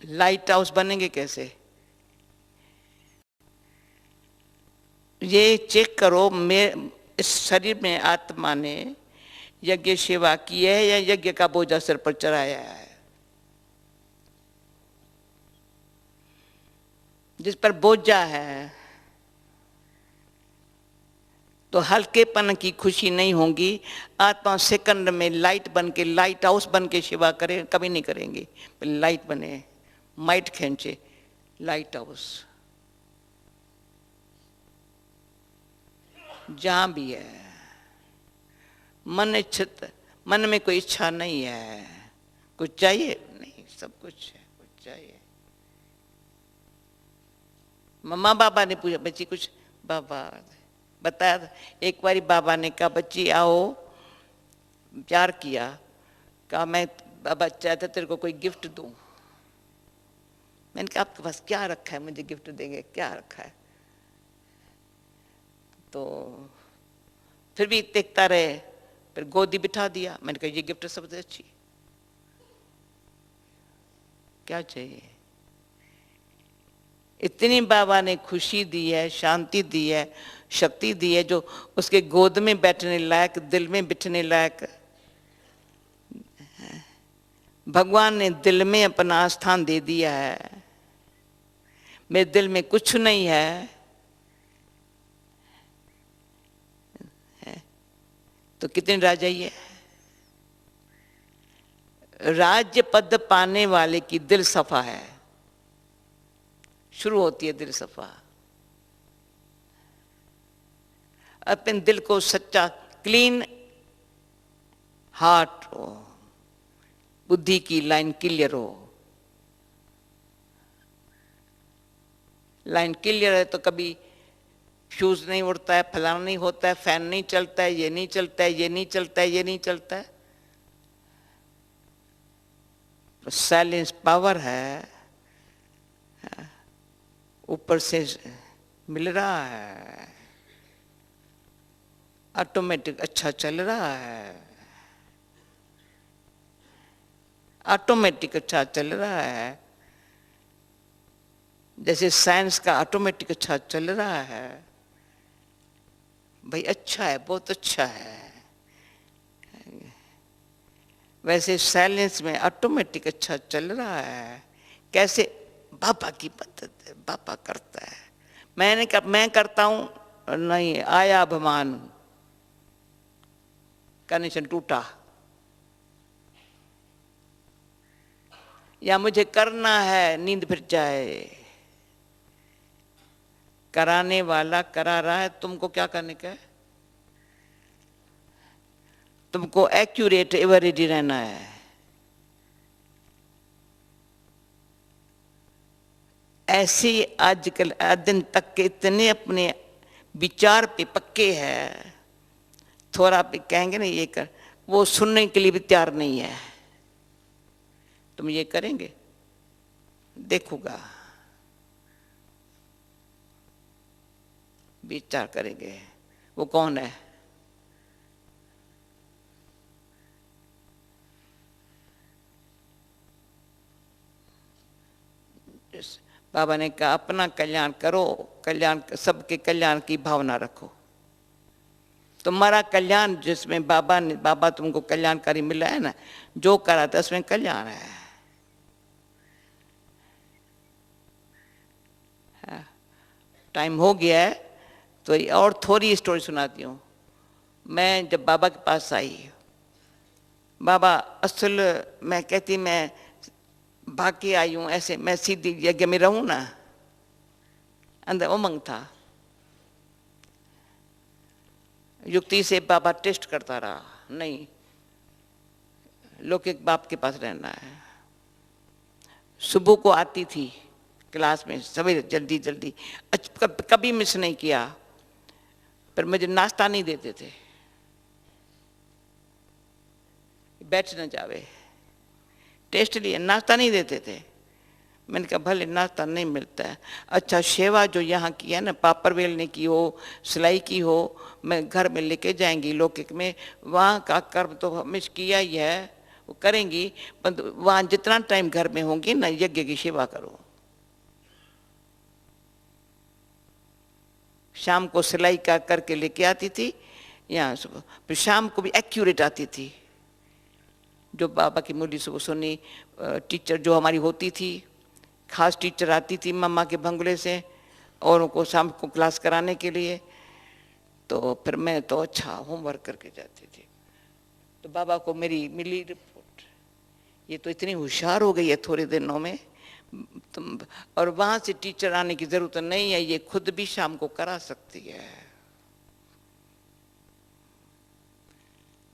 लाइट हाउस बनेंगे कैसे? ये चेक करो, इस शरीर में आत्मा ने यज्ञ सेवा की है या यज्ञ का बोझा सिर पर चढ़ाया है? जिस पर बोझा है तो हल्केपन की खुशी नहीं होगी। आत्मा सेकंड में लाइट बन के, लाइट हाउस बन के सेवा करे, कभी नहीं करेंगे। लाइट बने, माइट खींचे, लाइट हाउस जहां भी है। मन इच्छित, मन में कोई इच्छा नहीं है, कुछ चाहिए नहीं, सब कुछ है, कुछ चाहिए। मम्मा बाबा ने पूछा, बच्ची कुछ? बाबा बताया था एक बारी, बाबा ने कहा बच्ची आओ, प्यार किया, कहा मैं बाबा चाहता तेरे को कोई गिफ्ट दूं। मैंने कहा आपके पास क्या रखा है, मुझे गिफ्ट देंगे, क्या रखा है? तो फिर भी देखता रहे, फिर गोदी बिठा दिया। मैंने कहा ये गिफ्ट सबसे अच्छी, क्या चाहिए? इतनी बाबा ने खुशी दी है, शांति दी है, शक्ति दी है, जो उसके गोद में बैठने लायक, दिल में बिठने लायक। भगवान ने दिल में अपना स्थान दे दिया है। मेरे दिल में कुछ नहीं है तो कितनी राजाई है। राज्य पद पाने वाले की दिल सफा है, शुरू होती है दिल सफा। अपने दिल को सच्चा, क्लीन हार्ट हो, बुद्धि की लाइन क्लियर हो। लाइन क्लियर है तो कभी फ्यूज नहीं उड़ता है, फलाना नहीं होता है, फैन नहीं चलता है, ये नहीं चलता है, ये नहीं चलता है, ये नहीं चलता है। तो साइलेंस पावर है, ऊपर से मिल रहा है, ऑटोमेटिक अच्छा चल रहा है, ऑटोमेटिक अच्छा चल रहा है। जैसे साइंस का ऑटोमेटिक अच्छा चल रहा है, भाई अच्छा है, बहुत अच्छा है। वैसे साइलेंस में ऑटोमेटिक अच्छा चल रहा है। कैसे? बाबा की मदद है, बाबा करता है। मैं करता हूं नहीं, आया अभिमान, कनेक्शन टूटा। या मुझे करना है, नींद फिर जाए। कराने वाला करा रहा है, तुमको क्या करने का है? तुमको एक्यूरेट एवर रेडी रहना है। ऐसे आजकल दिन तक के इतने अपने विचार पे पक्के हैं, थोड़ा पे कहेंगे ना ये कर, वो सुनने के लिए भी तैयार नहीं है। तुम ये करेंगे, देखूंगा, विचार करेंगे। वो कौन है? बाबा ने कहा अपना कल्याण करो, कल्याण, सबके कल्याण की भावना रखो। तुम्हारा कल्याण जिसमें बाबा तुमको कल्याणकारी मिला है ना, जो करा था उसमें कल्याण है। टाइम हो गया है तो और थोड़ी स्टोरी सुनाती हूँ। मैं जब बाबा के पास आई, बाबा असल मैं कहती मैं भाग के आई हूँ, ऐसे मैं सीधी जगह में रहूँ ना, अंदर उमंग था। युक्ति से बाबा टेस्ट करता रहा, नहीं लौकिक बाप के पास रहना है। सुबह को आती थी क्लास में सवेरे जल्दी जल्दी, कभी मिस नहीं किया, पर मुझे नाश्ता नहीं देते थे, बैठ न जावे, टेस्ट लिए नाश्ता नहीं देते थे। मैंने कहा भले नाश्ता नहीं मिलता है, अच्छा सेवा जो यहाँ की है ना, पापड़ बेलने की हो, सिलाई की हो, मैं घर में लेके जाएंगी लौकिक में, वहाँ का कर्म तो हमेशा किया ही है, वो करेंगी, पर वहाँ जितना टाइम घर में होंगी ना, यज्ञ की सेवा करो। शाम को सिलाई का करके लेके आती थी यहाँ सुबह, फिर शाम को भी एक्यूरेट आती थी। जो बाबा की मुरली सुबह सुनी, टीचर जो हमारी होती थी, खास टीचर आती थी मम्मा के बंगले से, और उनको शाम को क्लास कराने के लिए। तो फिर मैं तो अच्छा होमवर्क करके जाती थी। तो बाबा को मेरी मिली रिपोर्ट, ये तो इतनी होशियार हो गई है थोड़े दिनों में, तुम, और वहां से टीचर आने की जरूरत नहीं है, ये खुद भी शाम को करा सकती है।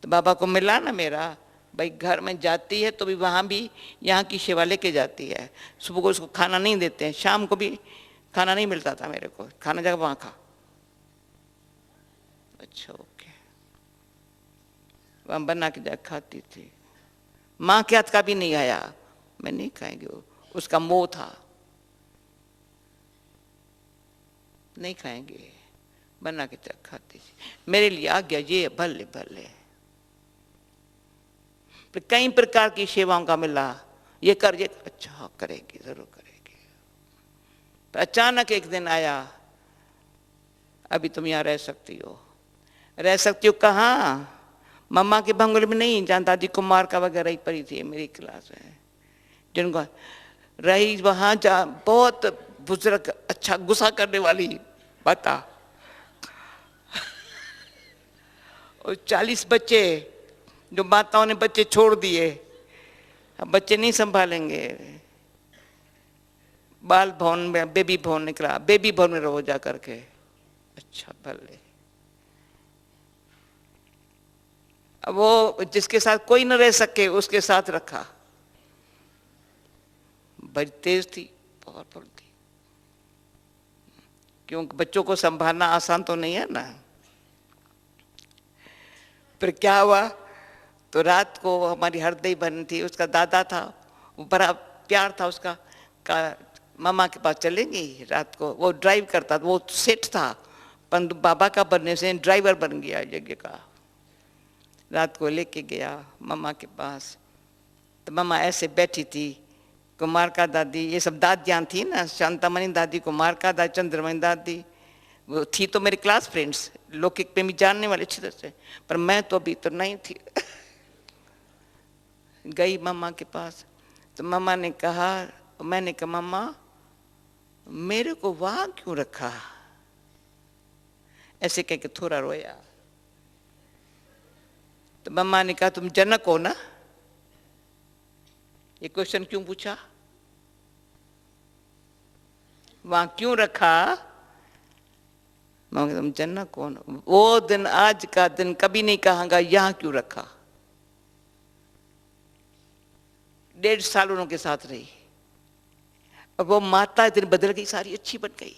तो बाबा को मिला ना मेरा, भाई घर में जाती है तो भी वहां भी यहाँ की सेवा लेके जाती है। सुबह को उसको खाना नहीं देते हैं, शाम को भी खाना नहीं मिलता था मेरे को, खाना जगह वहां खा। अच्छा ओके, वहां बना के जा खाती थी। माँ के हाथ का भी नहीं आया, मैं नहीं खाएंगे, वो उसका मोह था, नहीं खाएंगे, बना के जा खाती थी। मेरे लिए आ गया ये भले भले। कई प्रकार की सेवाओं का मिला, ये कर ये, अच्छा करेगी, जरूर करेगी। तो अचानक एक दिन आया, अभी तुम यहाँ रह सकती हो। रह सकती हो कहाँ? मम्मा के बंगले में नहीं, जहाँ दादी कुमार का वगैरह ही पड़ी थी मेरी क्लास में, जिनको रही वहां जा, बहुत बुजुर्ग, अच्छा गुस्सा करने वाली बता, और 40 बच्चे, जो माताओं ने बच्चे छोड़ दिए, अब बच्चे नहीं संभालेंगे, बाल भवन में बेबी भवन निकला, बेबी भवन में रहो जा करके। अच्छा भले, अब वो जिसके साथ कोई न रह सके उसके साथ रखा। बड़ी तेज थी, पावरफुल थी, क्योंकि बच्चों को संभालना आसान तो नहीं है ना। फिर क्या हुआ, तो रात को हमारी हरदई बहन थी, उसका दादा था, वो बड़ा प्यार था उसका, मामा के पास चलेंगे रात को। वो ड्राइव करता था, वो सेठ था, पर बाबा का बनने से ड्राइवर बन गया यज्ञ का। रात को लेके गया मामा के पास, तो मामा ऐसे बैठी थी, कुमार का दादी, ये सब दादियाँ थी ना, शांतामणि दादी, कुमार का दादी, चंद्रमणि दादी, वो थी तो मेरे क्लास फ्रेंड्स, लौकिक पे भी जानने वाले अच्छी तरह से, पर मैं तो अभी तो नहीं थी। गई मम्मा के पास, तो मम्मा ने कहा, मैंने कहा मम्मा मेरे को वहां क्यों रखा, ऐसे कह के थोड़ा रोया। तो मम्मा ने कहा तुम जनक हो ना, ये क्वेश्चन क्यों पूछा, वहां क्यों रखा, मम्मा तुम जनक हो ना। वो दिन आज का दिन कभी नहीं कहूंगा यहां क्यों रखा। 1.5 साल उनके साथ रही, और वो माता इतनी बदल गई, सारी अच्छी बन गई।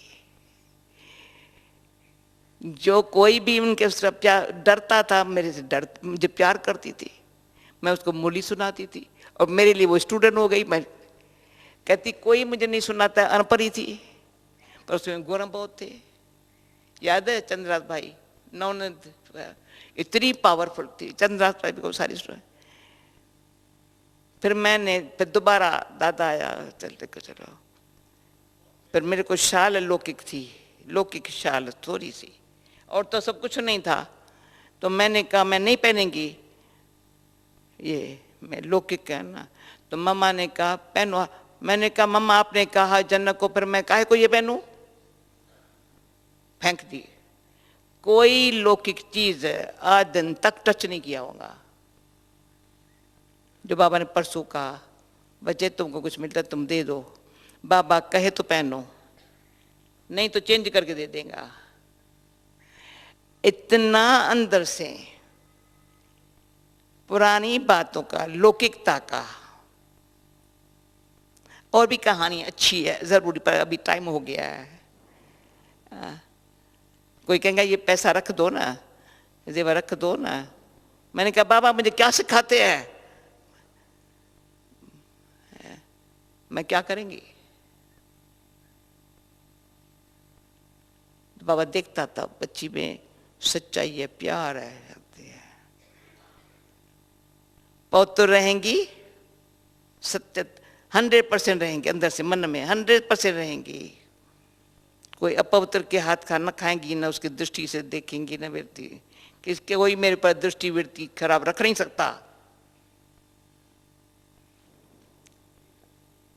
जो कोई भी उनके तरफ डरता था, मेरे से मुझे प्यार करती थी, मैं उसको मूली सुनाती थी, और मेरे लिए वो स्टूडेंट हो गई। मैं कहती कोई मुझे नहीं सुनाता, अनपढ़ ही थी, पर उसमें गुण बहुत थे। याद है चंद्रनाथ भाई, नवनंद इतनी पावरफुल थी चंद्रनाथ भाई को सारी स्टोरी। फिर दोबारा दादा आया, चलते को चलो, फिर मेरे को शाल लौकिक थी, लौकिक शाल थोड़ी सी, और तो सब कुछ नहीं था। तो मैंने कहा मैं नहीं पहनेंगी ये, मैं लौकिक है ना। तो मम्मा ने कहा पहनो। मैंने कहा मम्मा आपने कहा जनक को, फिर मैं काहे को ये पहनूं, फेंक दी। कोई लौकिक चीज आज दिन तक टच नहीं किया होगा। जो बाबा ने परसों कहा, बच्चे तुमको कुछ मिलता तुम दे दो, बाबा कहे तो पहनो, नहीं तो चेंज करके दे देगा। इतना अंदर से पुरानी बातों का, लौकिकता का, और भी कहानी अच्छी है जरूरी, पर अभी टाइम हो गया है। कोई कहेगा ये पैसा रख दो ना, जेवर रख दो ना। मैंने कहा बाबा मुझे क्या सिखाते हैं, मैं क्या करेंगी। बाबा देखता था बच्ची में सच्चाई है, प्यार है, पौत्र रहेंगी, सत्य 100% रहेंगी, अंदर से मन में 100% रहेंगी। कोई अपवित्र के हाथ का न खाएंगी, न उसकी दृष्टि से देखेंगी, न वृत्ति किसके, कोई मेरे पर दृष्टि वृत्ति खराब रख नहीं सकता।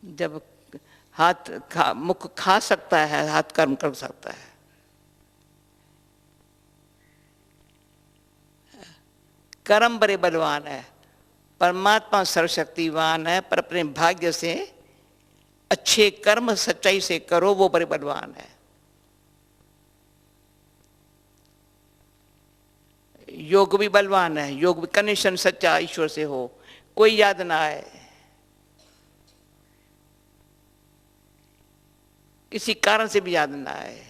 जब मुख खा सकता है, हाथ कर्म कर सकता है। कर्म बड़े बलवान है, परमात्मा सर्वशक्तिवान है, पर अपने भाग्य से अच्छे कर्म सच्चाई से करो, वो बड़े बलवान है। योग भी बलवान है, योग भी कनेक्शन सच्चा ईश्वर से हो, कोई याद ना आए, किसी कारण से भी याद ना आए,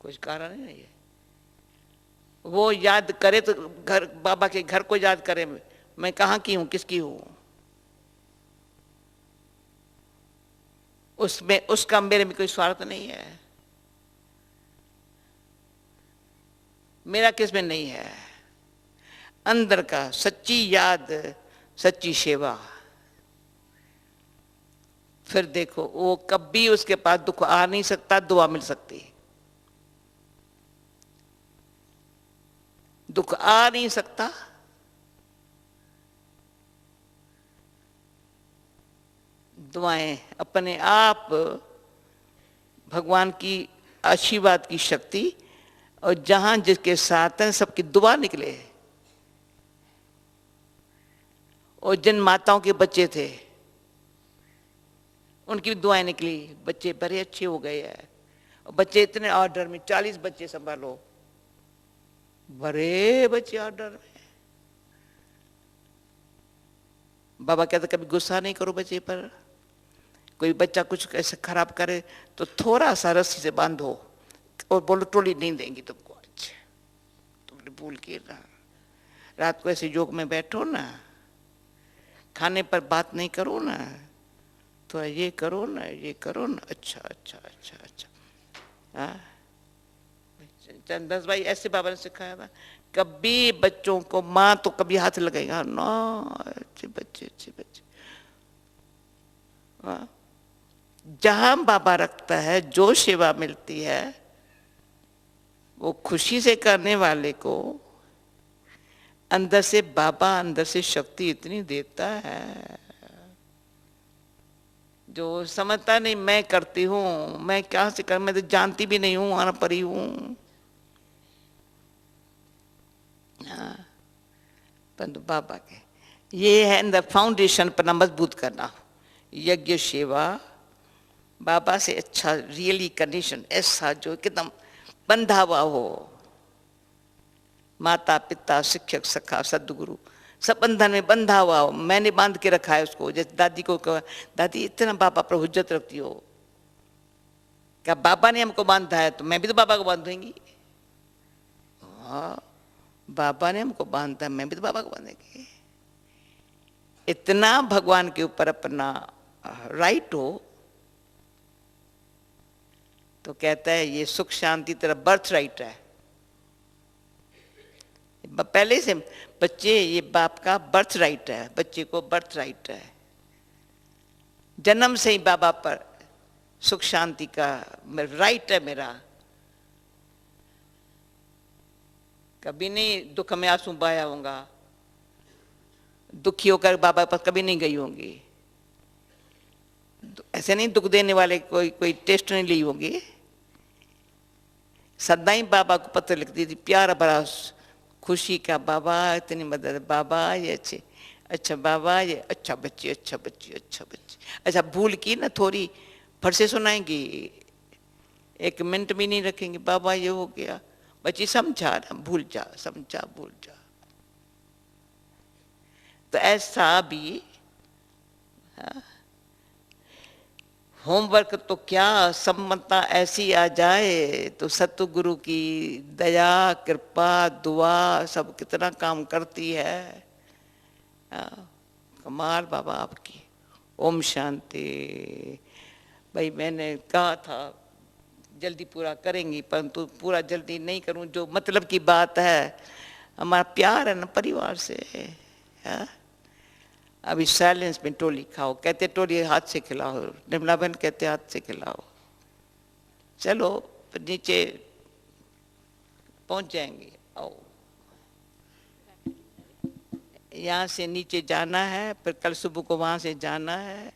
कुछ कारण नहीं है। वो याद करे तो घर, बाबा के घर को याद करे, मैं कहाँ की हूं, किसकी हूं, उसमें उसका मेरे में कोई स्वार्थ नहीं है, मेरा किसमें नहीं है। अंदर का सच्ची याद, सच्ची सेवा, फिर देखो वो कभी उसके पास दुख आ नहीं सकता, दुआ मिल सकती, दुख आ नहीं सकता, दुआएं अपने आप, भगवान की आशीर्वाद की शक्ति, और जहां जिसके साथ है सबकी दुआ निकले। और जिन माताओं के बच्चे थे उनकी भी दुआएं निकली, बच्चे बड़े अच्छे हो गए हैं। और बच्चे इतने ऑर्डर में, 40 बच्चे संभालो, बड़े बच्चे ऑर्डर में। बाबा कहते कभी गुस्सा नहीं करो बच्चे पर, कोई बच्चा कुछ ऐसे खराब करे तो थोड़ा सा रस्सी से बांधो और बोलो टोली नहीं देंगी तुमको, अच्छा तुमने भूल के ना, रात को ऐसे योग में बैठो ना, खाने पर बात नहीं करो ना, तो ये करो ना, ये करो ना, अच्छा अच्छा अच्छा अच्छा। हाँ चंदस भाई ऐसे बाबा ने सिखाया था, कभी बच्चों को, माँ तो कभी हाथ लगाएगा ना, अच्छे बच्चे अच्छे बच्चे। हाँ जहां बाबा रखता है, जो सेवा मिलती है वो खुशी से करने वाले को अंदर से बाबा अंदर से शक्ति इतनी देता है, जो समझता नहीं मैं करती हूँ, मैं क्या से कर, मैं तो जानती भी नहीं हूँ, वहां पर ही हूँ। परंतु बाबा के ये है अंदर फाउंडेशन पर मजबूत करना, यज्ञ सेवा बाबा से अच्छा रियली कंडीशन ऐसा जो एकदम बंधा हुआ हो, माता पिता शिक्षक सखा सदगुरु सब बंधन में बंधा हुआ हो। मैंने बांध के रखा है उसको। जैसे दादी को कहा, दादी इतना बाबा पर हुज्जत रखती हो, क्या बाबा ने हमको बांधा है तो मैं भी तो बाबा को बांधूंगी। हाँ, बाबा ने हमको बांधा, मैं भी तो बाबा को बांधेंगी। इतना भगवान के ऊपर अपना राइट हो तो कहता है ये सुख शांति तेरा बर्थ राइट है। पहले से बच्चे, ये बाप का बर्थ राइट है, बच्चे को बर्थ राइट है। जन्म से ही बाबा पर सुख शांति का राइट है मेरा। कभी नहीं दुख में आंसू बहाया होगा, दुखी होकर बाबा पर कभी नहीं गई होंगी, ऐसे नहीं दुख देने वाले कोई टेस्ट नहीं ली होगी। सदा ही बाबा को पत्र लिखती थी प्यारा भरा खुशी का, बाबा इतनी मदद, बाबा ये अच्छे, अच्छा बाबा ये अच्छा बच्ची, अच्छा बच्ची, अच्छा बच्ची। अच्छा भूल की ना थोड़ी फट से सुनाएंगी, 1 मिनट भी नहीं रखेंगे, बाबा ये हो गया, बच्ची समझा ना, भूल जा, समझा भूल जा। तो ऐसा भी होमवर्क तो क्या, सम्मता ऐसी आ जाए तो सतगुरु की दया कृपा दुआ सब कितना काम करती है। कमाल बाबा आपकी। ओम शांति। भाई मैंने कहा था जल्दी पूरा करेंगी, परंतु पूरा जल्दी नहीं करूं। जो मतलब की बात है, हमारा प्यार है ना परिवार से। अभी साइलेंस में टोली खाओ, कहते टोली हाथ से खिलाओ, निर्मला बहन कहते हाथ से खिलाओ। चलो नीचे पहुंच जाएंगे। आओ, यहाँ से नीचे जाना है, फिर कल सुबह को वहां से जाना है।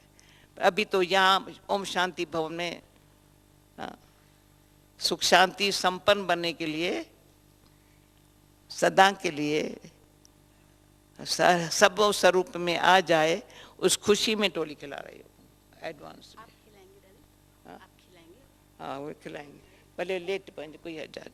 अभी तो यहाँ ओम शांति भवन में सुख शांति संपन्न बनने के लिए, सदा के लिए सब स्वरूप में आ जाए, उस खुशी में टोली खिला रही हो एडवांस में। आप खिलाएंगे? हाँ वो खिलाएंगे, भले लेट पहुंचे कोई आ जाए।